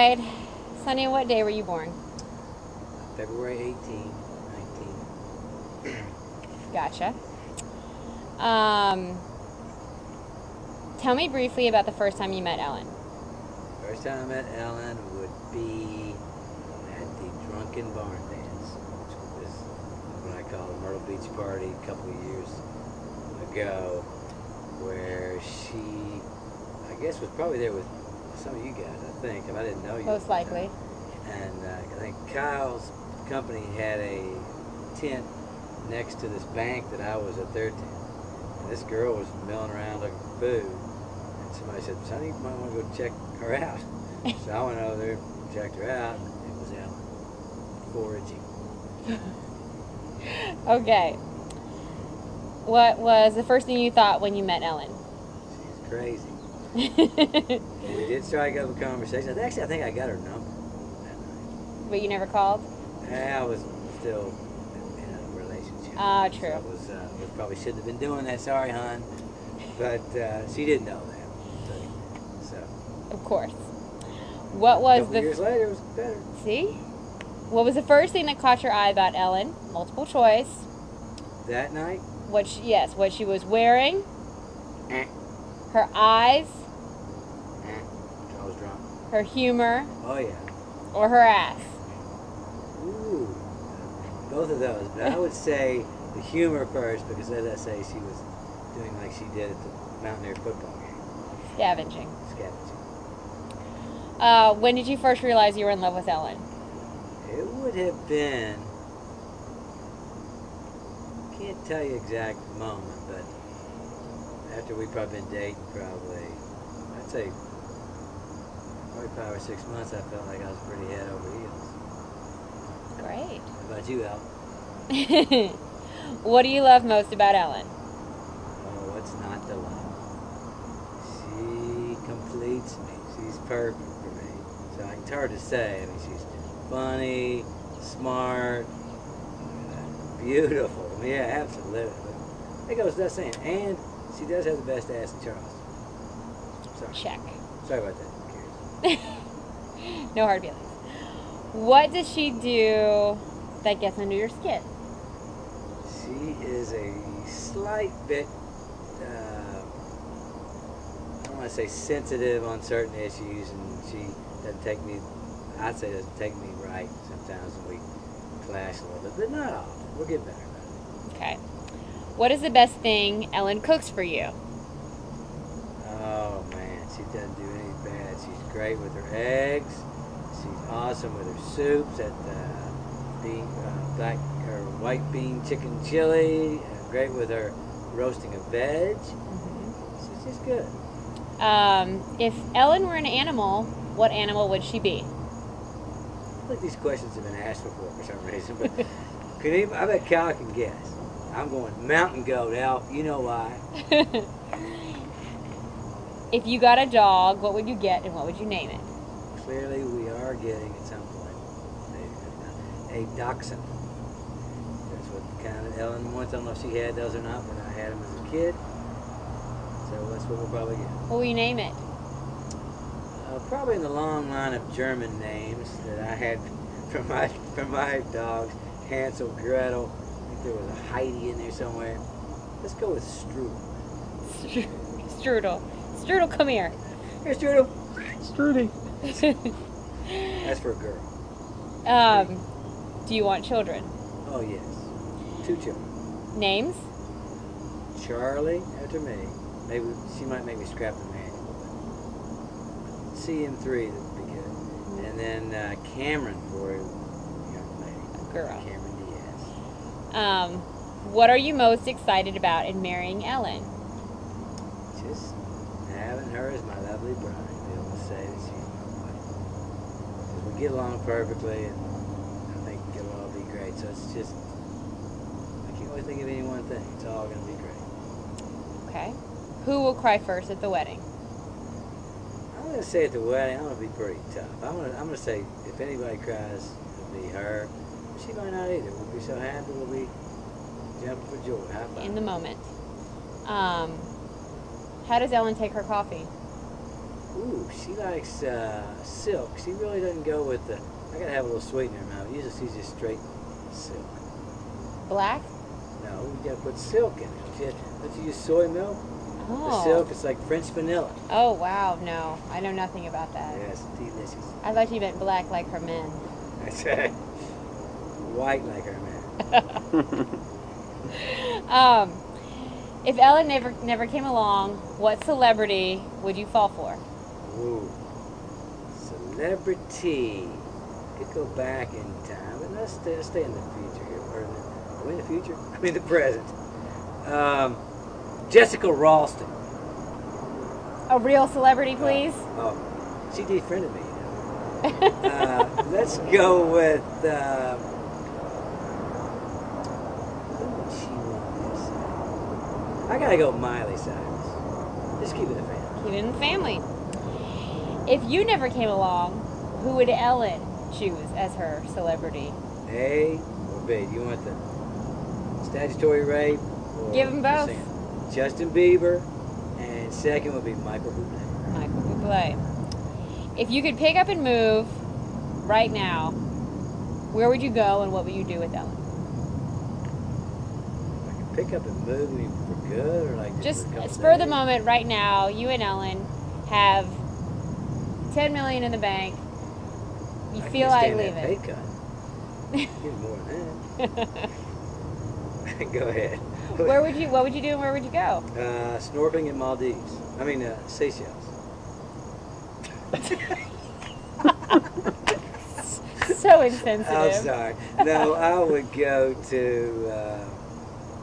right. Sonny, what day were you born? February 18, 19. Gotcha. Tell me briefly about the first time you met Ellen. First time I met Ellen would be at the Drunken Barn Dance, which was what I call a Myrtle Beach party a couple of years ago, where she, I guess, was probably there with some of you guys, I think, if I didn't know you. Most likely. And I think Kyle's company had a tent next to this bank that I was at their tent. And this girl was milling around looking for food. And somebody said, Sonny, you might want to go check her out. So I went over there and checked her out, and it was Ellen, foraging. Okay. What was the first thing you thought when you met Ellen? She's crazy. And we did strike up a conversation. Actually, I think I got her number that night. But you never called? I was still in a relationship. Ah, true. So we probably shouldn't have been doing that. Sorry, hon. But she didn't know that. So. Of course. What was the... years later, it was better. See? What was the first thing that caught your eye about Ellen? Multiple choice. That night? What she was wearing. Eh. Her eyes. I was drunk. Her humor. Oh, yeah. Or her ass. Ooh. Both of those. But I would say the humor first, because as I say, she was doing like she did at the Mountaineer football game. Scavenging. Scavenging. When did you first realize you were in love with Ellen? It would have been, can't tell you exact moment, but after we'd probably been dating I'd say probably 5 or 6 months, I felt like I was pretty head over heels. Great. How about you, Al? What do you love most about Ellen? Oh, what's not to love? She completes me. She's perfect for me. So it's hard to say. I mean, she's funny, smart, beautiful. Yeah, absolutely. But it goes without saying. And she does have the best ass in Charleston. Sorry. Check. Sorry about that. Who cares? No hard feelings. What does she do that gets under your skin? She is a slight bit, I don't want to say sensitive on certain issues, and she doesn't take me, I'd say doesn't take me right sometimes, and we clash a little bit, but not often. We'll get better about it. Okay. What is the best thing Ellen cooks for you? Oh man, she doesn't do any bad. She's great with her eggs. She's awesome with her soups at white bean chicken chili. Great with her roasting a veg. She's just good. If Ellen were an animal, what animal would she be? I think these questions have been asked before for some reason, but I bet Cal can guess. I'm going mountain goat, Al. You know why. If you got a dog, what would you get and what would you name it? Clearly, we are getting at some point a dachshund. That's what kind of Ellen wants. I don't know if she had those or not, but I had them as a kid. So that's what we'll probably get. What will you name it? Probably in the long line of German names that I had from my dogs. Hansel, Gretel. I think there was a Heidi in there somewhere. Let's go with Strudel. Strudel. Strudel, come here. Here, Strudel. Strudy. That's for a girl. Do you want children? Oh, yes. 2 children. Names? Charlie, after me. Maybe she might make me scrap the manual. CM3, that would be good. And then Cameron for a young lady. A girl. Cameron Diaz. What are you most excited about in marrying Ellen? Just having her as my lovely bride. Be able to say that she's my wife. 'Cause we get along perfectly, and I think it'll all be great. So it's just, I can't really think of any one thing. It's all going to be great. Okay. Who will cry first at the wedding? I'm going to say at the wedding, I'm going to be pretty tough. I'm going to say if anybody cries, it'll be her. She might not either. We'll be so happy. We'll be jumping for joy. High five. In the moment. How does Ellen take her coffee? Ooh, she likes silk. She really doesn't go with the. I gotta have a little sweetener in my mouth. Usually she's just straight silk. Black? No, you gotta put silk in it. Don't you use soy milk? The Oh. silk is like French vanilla. Oh, wow. No, I know nothing about that. Yes, delicious. I thought you meant black like her men. That's right. White like her man. If Ellen never came along, what celebrity would you fall for? Ooh, celebrity. Could go back in time, but let's stay in the future here. Or are we in the future? I mean the present. Jessica Ralston. A real celebrity, please. Oh, she defriended me. Let's go with. Who would she want this? I gotta go Miley Cyrus. Just keep it in the family. Keep it in the family. If you never came along, who would Ellen choose as her celebrity? A or B? Do you want the statutory rape? Or Give 'em both. singer? Justin Bieber, and second would be Michael Bublé. Michael Bublé. If you could pick up and move right now, where would you go and what would you do with Ellen? I can pick up and move me for good, or like Just for a couple spur the days? moment right now, you and Ellen have $10 million in the bank. You I feel can't like stand that pay leaving. cut. Give more than that. Go ahead. What would you do and where would you go? Snorkeling in Maldives. I mean, Seychelles. So insensitive. I'm sorry. No, I would go to.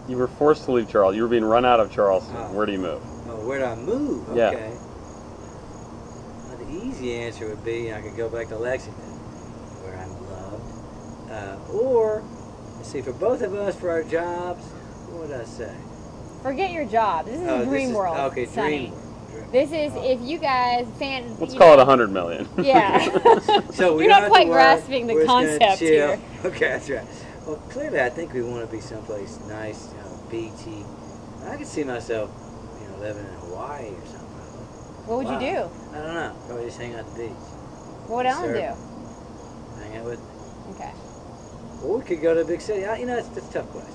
You were forced to leave Charleston. You were being run out of Charleston. Oh. Where do you move? Where do I move? Yeah. Okay. Well, the easy answer would be I could go back to Lexington, where I'm loved. Or, let's see, for both of us, for our jobs, what would I say? Forget your job. This is Dream World. Okay, Sonny. Dream World. This is if you guys Let's call it $100 million. Yeah. So we You're don't not have quite to worry. grasping the We're just gonna concept chill. here. Okay, that's right. Well, clearly, I think we want to be someplace nice, beachy. I could see myself, living in Hawaii or something. What would you do? I don't know. Probably just hang out at the beach. What would Ellen Surf. do? Hang out with me. Okay. Or we could go to a big city. That's a tough question.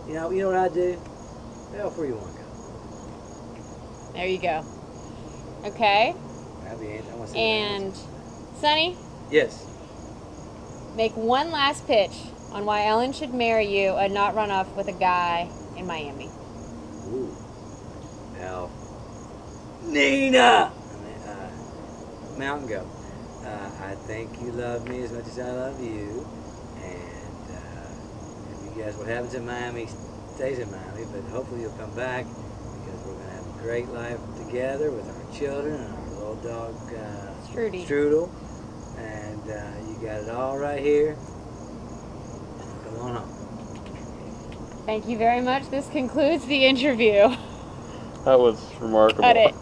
You know what I'd do? Well, where you want to go? There you go. Okay. That'd be it. I want to see And Sonny, yes. make one last pitch on why Ellen should marry you and not run off with a guy in Miami. Ooh. Now, Nina! Mountain Goat. I think you love me as much as I love you. And if you guys, what happens in Miami stays in Miami, but hopefully you'll come back because we're going to have a great life together with our children and our little dog, Strudel. And you got it all right here. Come on home. Thank you very much. This concludes the interview. That was remarkable. Cut it.